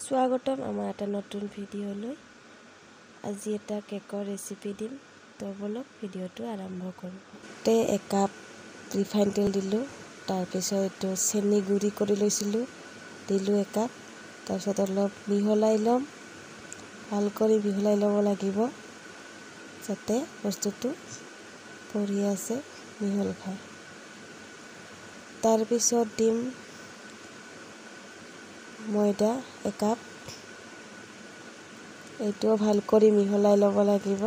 স্বাগতম আমাৰ এটা নতুন ভিডিঅ'লৈ। আজি এটা কেকৰ ৰেচিপি দিম, তো বলক ভিডিঅ'টো আৰম্ভ কৰোঁ। এক কাপ ৰিফাইন তেল দিলোঁ, তাৰপিছত এইটো চেনি গুড়ি কৰি লৈছিলোঁ দিলোঁ এক কাপ। তাৰপিছত অলপ মিহলাই ল'ম, ভাল কৰি মিহলাই ল'ব লাগিব যাতে বস্তুটো বঢ়িয়াছে মিহল খায়। তাৰপিছত দিম ময়দা এক কাপ, এইটোও ভাল কৰি মিহলাই ল'ব লাগিব।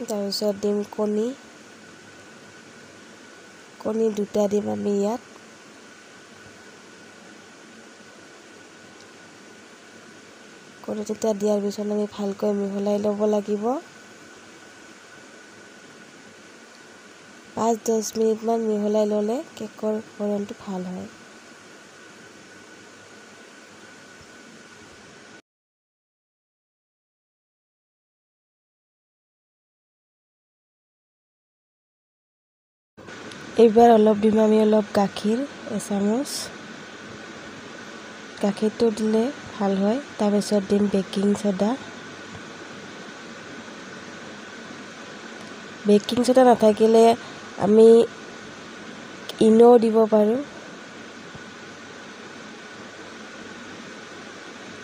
তাৰপিছত দিম কণী দুটা দিম আমি ইয়াত। কণী দুটা দিয়াৰ পিছত আমি ভালকৈ মিহলাই ল'ব লাগিব। 5-10 মিনিটমান মিহলাই ল'লে কেকৰ বৰণটো ভাল হয়। এইবাৰ অলপ দিম আমি গাখীৰ এচামুচ, গাখীৰটো দিলে ভাল হয়। তাৰপিছত দিম বেকিং ছ'ডা। বেকিং ছ'ডা নাথাকিলে আমি ইনো দিব পাৰোঁ।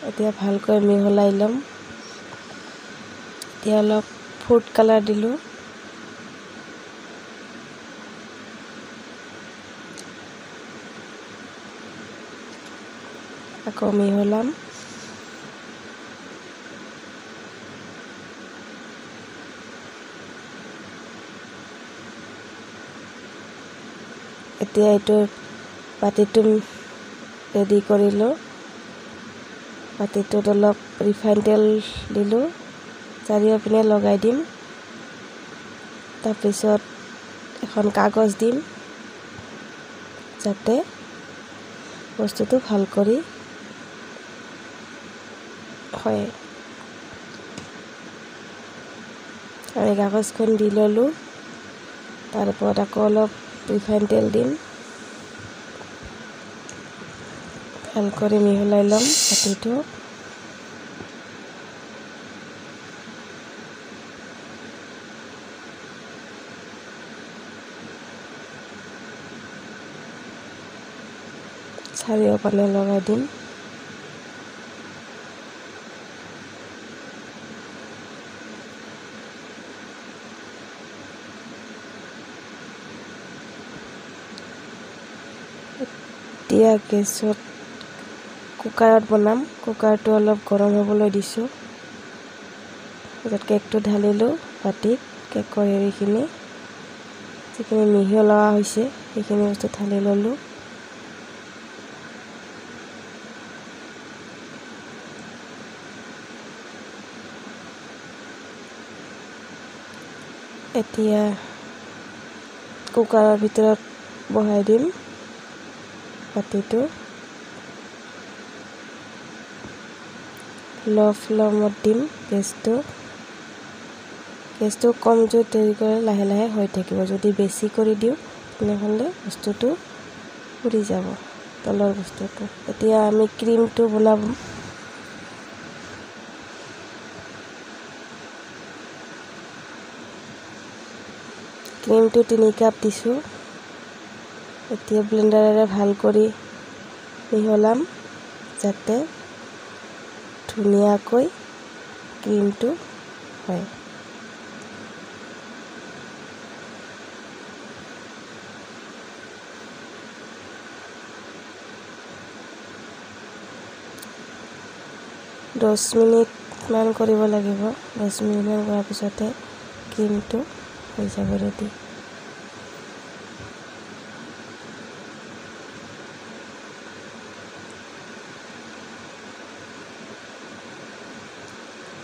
এতিয়া ভালকৈ মিহলাই ল'ম। এতিয়া অলপ ফুড কালাৰ দিলোঁ। আকৌ মিহলাম। এতিয়া এইটো বাতিটো ৰেডি কৰিলোঁ। বাতিটোত অলপ ৰিফাইন তেল দিলোঁ, চাৰিওপিনে লগাই দিম। তাৰপিছত এখন কাগজ দিম যাতে বস্তুটো ভাল কৰি হয়। আমি কাগজখন দি ল'লোঁ। তাৰ ওপৰত আকৌ অলপ ৰিফাইন তেল দিম, ভাল কৰি মিহলাই ল'ম বাতিটো। চাৰিওফালে লগাই দিম। এতিয়া গেছত কুকাৰত বনাম। কুকাৰটো অলপ গৰম হ'বলৈ দিছোঁ। তাৰপিছত কেকটো ঢালিলোঁ বাতিত। কেকৰ হেৰিখিনি যিখিনি মিহলোৱা হৈছে সেইখিনি বস্তু ঢালি ল'লোঁ। এতিয়া কুকাৰৰ ভিতৰত বহাই দিম বাতিটো। ল' ফ্লেমত দিম গেছটো কম জুইত দেৰি কৰি লাহে লাহে হৈ থাকিব। যদি বেছি কৰি দিওঁ তেনেহ'লে বস্তুটো পুৰি যাব তলৰ বস্তুটো। এতিয়া আমি ক্ৰীমটো বনাম। ক্ৰীমটো 3 কাপ দিছোঁ। এতিয়া ব্লেণ্ডাৰেৰে ভাল কৰি মিহলাম যাতে ধুনীয়াকৈ ক্ৰীমটো হয়। দহ মিনিটমান কৰিব লাগিব। 10 মিনিটমান কৰাৰ পিছতে ক্ৰীমটো হৈ যাব ৰেডি।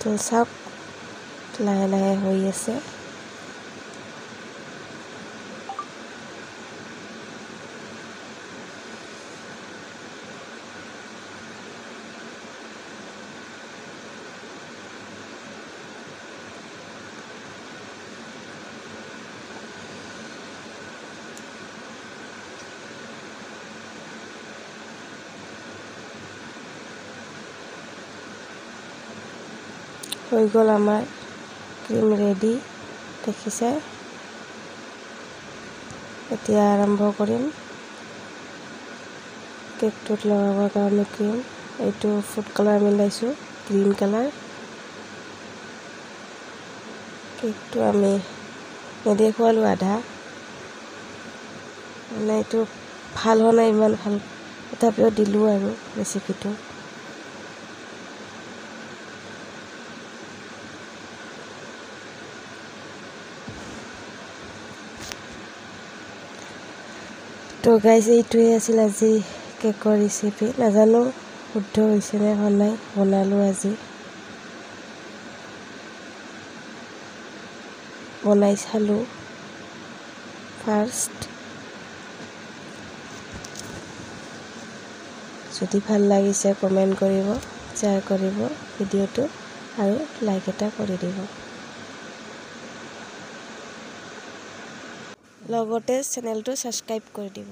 তো চাওক লাহে লাহে হৈ আছে। হৈ গ'ল আমাৰ ক্ৰীম ৰেডি দেখিছে। এতিয়া আৰম্ভ কৰিম কেকটোত লগাবৰ কাৰণে ক্ৰীম। এইটো ফুড কালাৰ মিলাইছোঁ, গ্ৰীণ কালাৰ। কেকটো আমি নেদেখুৱালোঁ আধা, মানে এইটো ভাল হোৱা নাই ইমান ভাল, তথাপিও দিলোঁ আৰু ৰেচিপিটো। তো গাইজ, এইটোৱে আছিল আজি কেকৰ ৰেচিপি। নাজানো শুদ্ধ হৈছে নে হোৱা নাই, বনালোঁ আজি, বনাই চালোঁ ফাৰ্ষ্ট। যদি ভাল লাগিছে কমেণ্ট কৰিব, শ্বেয়াৰ কৰিব ভিডিঅ'টো, আৰু লাইক এটা কৰি দিব। লগতে চেনেলটো ছাবস্ক্ৰাইব কৰি দিব।